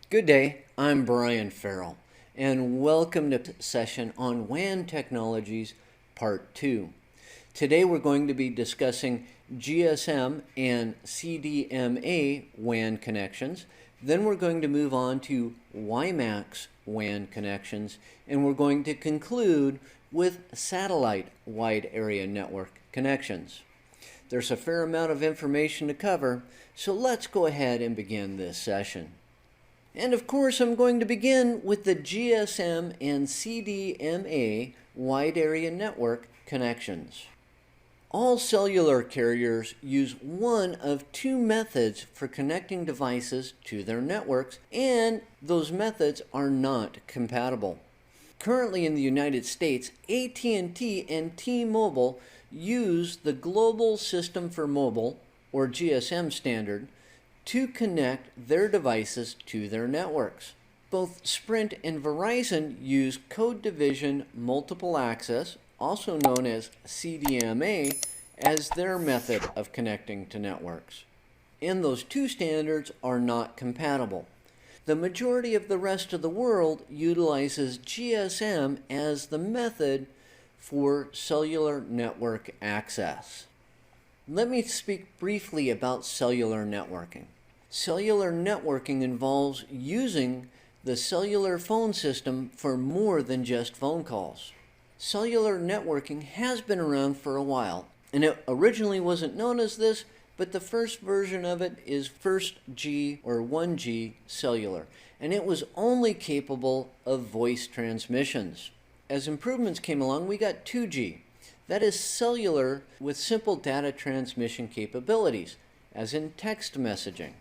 Good day, I'm Brian Farrell, and welcome to session on WAN technologies, part 2. Today we're going to be discussing GSM and CDMA WAN connections. Then we're going to move on to WiMAX WAN connections, and we're going to conclude with satellite wide area network connections. There's a fair amount of information to cover, so let's go ahead and begin this session. And of course, I'm going to begin with the GSM and CDMA wide area network connections. All cellular carriers use one of two methods for connecting devices to their networks, and those methods are not compatible. Currently in the United States, AT&T and T-Mobile use the Global System for Mobile, or GSM standard, to connect their devices to their networks. Both Sprint and Verizon use Code Division Multiple Access, also known as CDMA, as their method of connecting to networks. And those two standards are not compatible. The majority of the rest of the world utilizes GSM as the method for cellular network access. Let me speak briefly about cellular networking. Cellular networking involves using the cellular phone system for more than just phone calls. Cellular networking has been around for a while, and it originally wasn't known as this, but the first version of it is First G or 1G cellular, and it was only capable of voice transmissions. As improvements came along, we got 2G. That is cellular with simple data transmission capabilities, as in text messaging.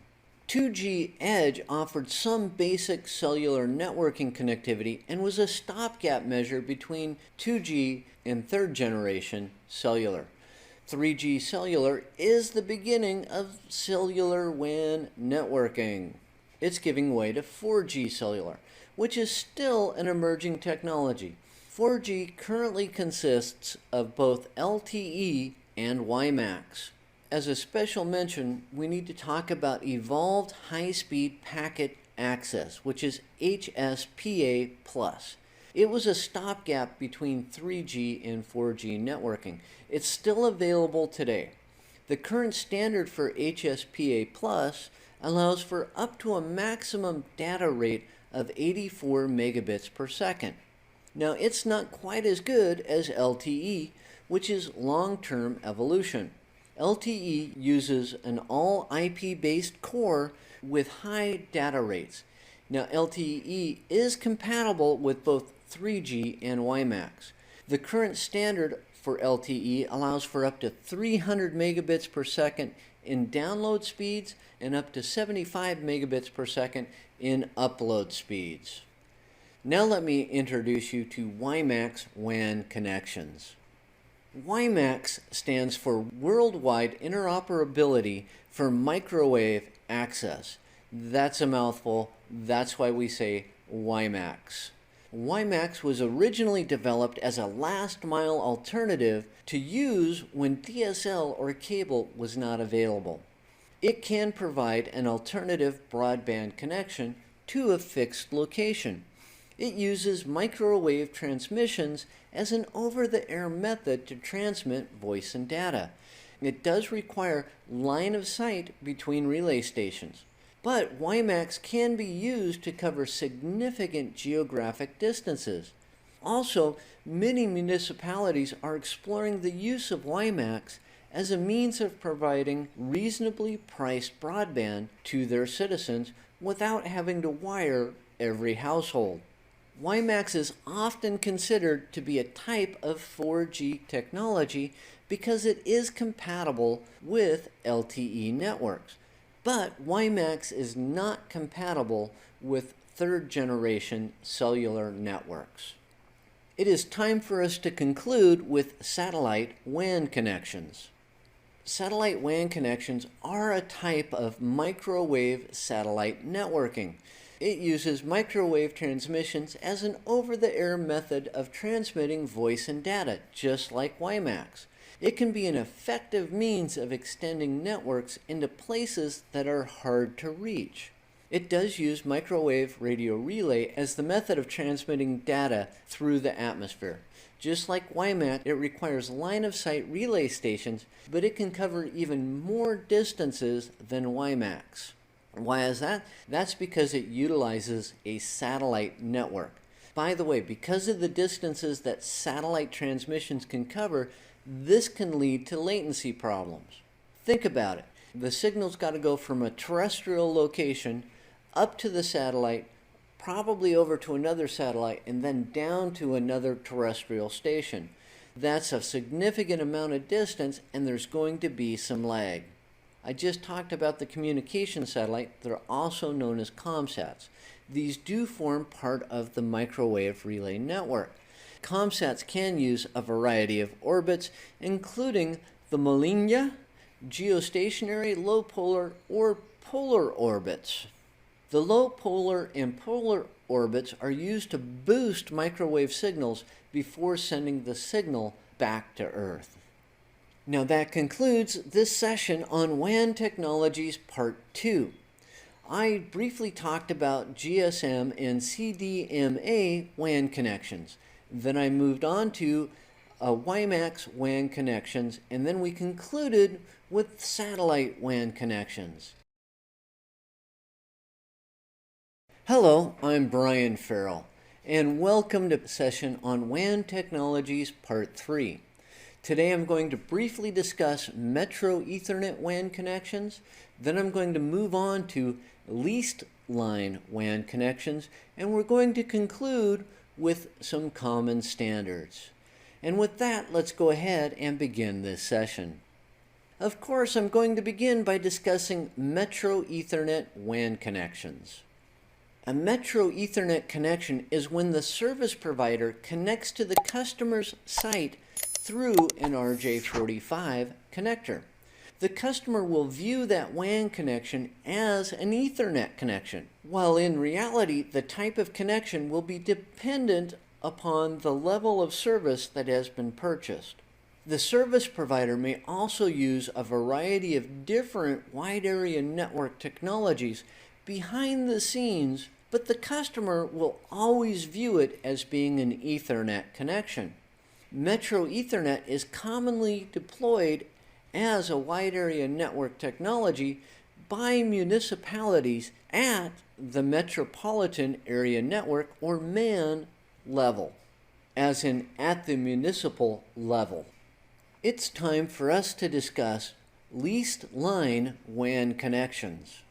2G Edge offered some basic cellular networking connectivity and was a stopgap measure between 2G and third generation cellular. 3G cellular is the beginning of cellular WAN networking. It's giving way to 4G cellular, which is still an emerging technology. 4G currently consists of both LTE and WiMAX. As a special mention, we need to talk about Evolved High-Speed Packet Access, which is HSPA+. It was a stopgap between 3G and 4G networking. It's still available today. The current standard for HSPA+ allows for up to a maximum data rate of 84 megabits per second. Now, it's not quite as good as LTE, which is long-term evolution. LTE uses an all IP-based core with high data rates. Now, LTE is compatible with both 3G and WiMAX. The current standard for LTE allows for up to 300 megabits per second in download speeds and up to 75 megabits per second in upload speeds. Now let me introduce you to WiMAX WAN connections. WiMAX stands for Worldwide Interoperability for Microwave Access. That's a mouthful. That's why we say WiMAX. WiMAX was originally developed as a last-mile alternative to use when DSL or cable was not available. It can provide an alternative broadband connection to a fixed location. It uses microwave transmissions as an over-the-air method to transmit voice and data. It does require line of sight between relay stations, but WiMAX can be used to cover significant geographic distances. Also, many municipalities are exploring the use of WiMAX as a means of providing reasonably priced broadband to their citizens without having to wire every household. WiMAX is often considered to be a type of 4G technology because it is compatible with LTE networks. But WiMAX is not compatible with third-generation cellular networks. It is time for us to conclude with satellite WAN connections. Satellite WAN connections are a type of microwave satellite networking. It uses microwave transmissions as an over-the-air method of transmitting voice and data, just like WiMAX. It can be an effective means of extending networks into places that are hard to reach. It does use microwave radio relay as the method of transmitting data through the atmosphere. Just like WiMAX, it requires line-of-sight relay stations, but it can cover even more distances than WiMAX. Why is that? That's because it utilizes a satellite network. By the way, because of the distances that satellite transmissions can cover, this can lead to latency problems. Think about it. The signal's got to go from a terrestrial location up to the satellite, probably over to another satellite, and then down to another terrestrial station. That's a significant amount of distance, and there's going to be some lag. I just talked about the communication satellite. They're also known as ComSats. These do form part of the microwave relay network. ComSats can use a variety of orbits, including the Maligne, geostationary, low polar, or polar orbits. The low polar and polar orbits are used to boost microwave signals before sending the signal back to Earth. Now that concludes this session on WAN Technologies Part 2. I briefly talked about GSM and CDMA WAN connections. Then I moved on to WiMAX WAN connections, and then we concluded with satellite WAN connections. Hello, I'm Brian Farrell, and welcome to session on WAN Technologies Part 3. Today I'm going to briefly discuss Metro Ethernet WAN connections, then I'm going to move on to leased line WAN connections, and we're going to conclude with some common standards. And with that, let's go ahead and begin this session. Of course, I'm going to begin by discussing Metro Ethernet WAN connections. A Metro Ethernet connection is when the service provider connects to the customer's site through an RJ45 connector. The customer will view that WAN connection as an Ethernet connection, while in reality the type of connection will be dependent upon the level of service that has been purchased. The service provider may also use a variety of different wide area network technologies behind the scenes, but the customer will always view it as being an Ethernet connection. Metro Ethernet is commonly deployed as a wide area network technology by municipalities at the metropolitan area network or MAN level, as in at the municipal level. It's time for us to discuss leased line WAN connections.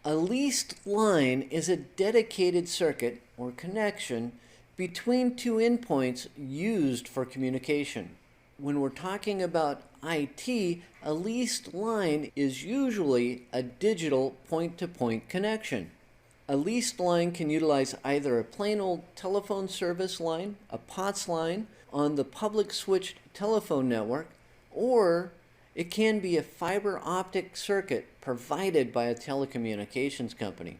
A leased line is a dedicated circuit or connection between two endpoints used for communication. When we're talking about IT, a leased line is usually a digital point-to-point connection. A leased line can utilize either a plain old telephone service line, a POTS line on the public switched telephone network, or it can be a fiber optic circuit provided by a telecommunications company.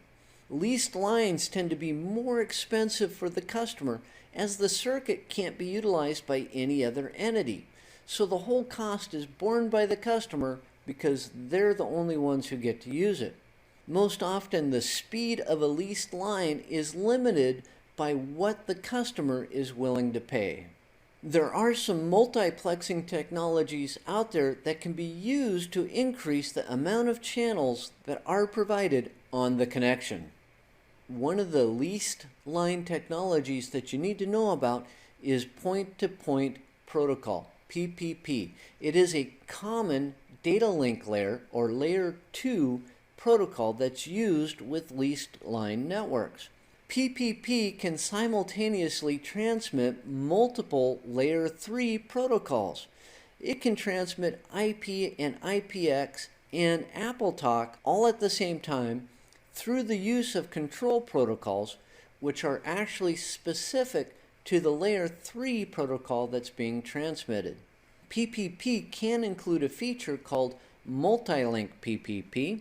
Leased lines tend to be more expensive for the customer as the circuit can't be utilized by any other entity. So the whole cost is borne by the customer because they're the only ones who get to use it. Most often the speed of a leased line is limited by what the customer is willing to pay. There are some multiplexing technologies out there that can be used to increase the amount of channels that are provided on the connection. One of the leased line technologies that you need to know about is point-to-point protocol, PPP. It is a common data link layer or layer 2 protocol that's used with leased line networks. PPP can simultaneously transmit multiple layer 3 protocols. It can transmit IP and IPX and AppleTalk all at the same time through the use of control protocols, which are actually specific to the layer 3 protocol that's being transmitted. PPP can include a feature called multi-link PPP,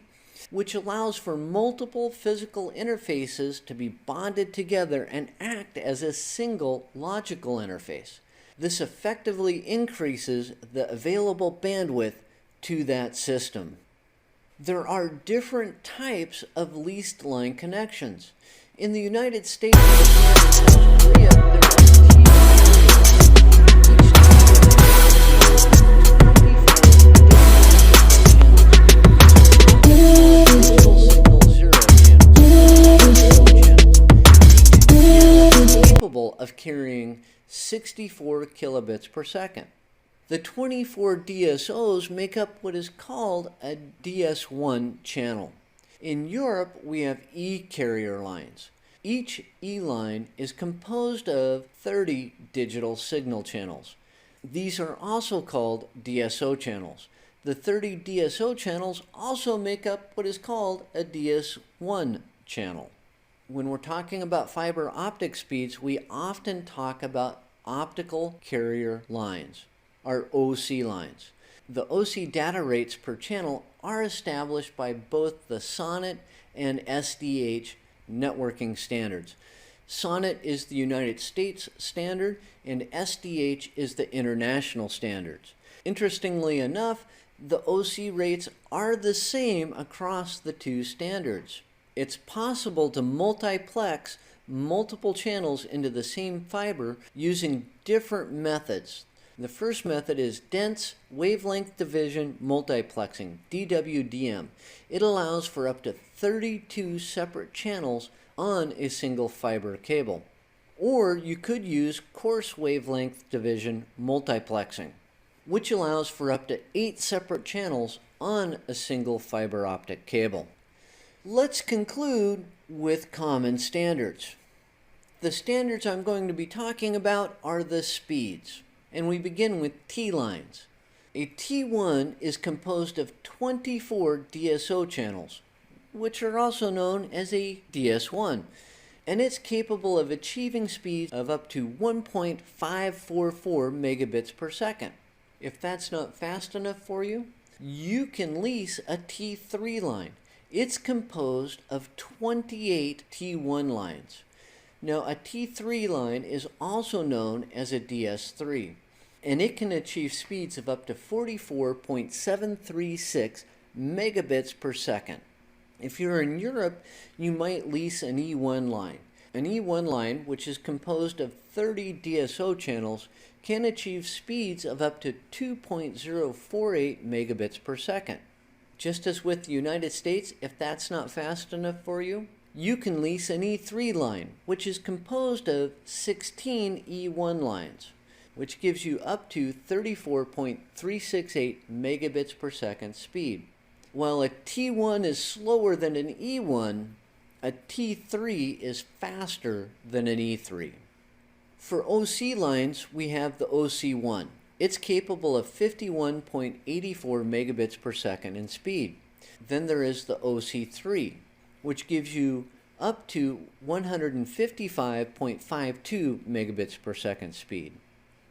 which allows for multiple physical interfaces to be bonded together and act as a single logical interface. This effectively increases the available bandwidth to that system. There are different types of leased line connections. In the United States and South Korea, there capable of carrying 64 kilobits per second. The 24 DSOs make up what is called a DS1 channel. In Europe, we have E-carrier lines. Each E-line is composed of 30 digital signal channels. These are also called DSO channels. The 30 DSO channels also make up what is called a DS1 channel. When we're talking about fiber optic speeds, we often talk about optical carrier lines, our OC lines. The OC data rates per channel are established by both the SONET and SDH networking standards. SONET is the United States standard and SDH is the international standards. Interestingly enough, the OC rates are the same across the two standards. It's possible to multiplex multiple channels into the same fiber using different methods. The first method is dense wavelength division multiplexing, DWDM. It allows for up to 32 separate channels on a single fiber cable. Or you could use coarse wavelength division multiplexing, which allows for up to 8 separate channels on a single fiber optic cable. Let's conclude with common standards. The standards I'm going to be talking about are the speeds, and we begin with T-lines. A T1 is composed of 24 DSO channels, which are also known as a DS1, and it's capable of achieving speeds of up to 1.544 megabits per second. If that's not fast enough for you, you can lease a T3 line. It's composed of 28 T1 lines. Now, a T3 line is also known as a DS3, and it can achieve speeds of up to 44.736 megabits per second. If you're in Europe, you might lease an E1 line. An E1 line, which is composed of 30 DSO channels, can achieve speeds of up to 2.048 megabits per second. Just as with the United States, if that's not fast enough for you, you can lease an E3 line, which is composed of 16 E1 lines, which gives you up to 34.368 megabits per second speed. While a T1 is slower than an E1, a T3 is faster than an E3. For OC lines, we have the OC1. It's capable of 51.84 megabits per second in speed. Then there is the OC3, which gives you up to 155.52 megabits per second speed.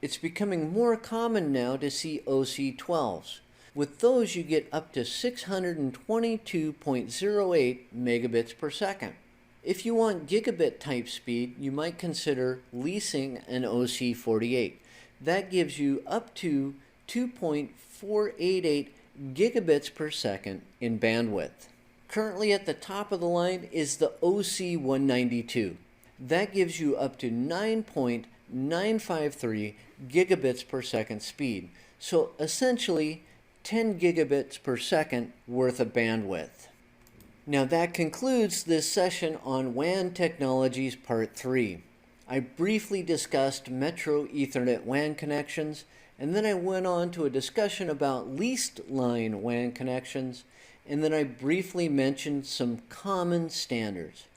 It's becoming more common now to see OC12s. With those, you get up to 622.08 megabits per second. If you want gigabit type speed, you might consider leasing an OC48. That gives you up to 2.488 gigabits per second in bandwidth. Currently at the top of the line is the OC192. That gives you up to 9.953 gigabits per second speed. So essentially 10 gigabits per second worth of bandwidth. Now that concludes this session on WAN Technologies Part 3. I briefly discussed Metro Ethernet WAN connections, and then I went on to a discussion about leased line WAN connections, and then I briefly mentioned some common standards.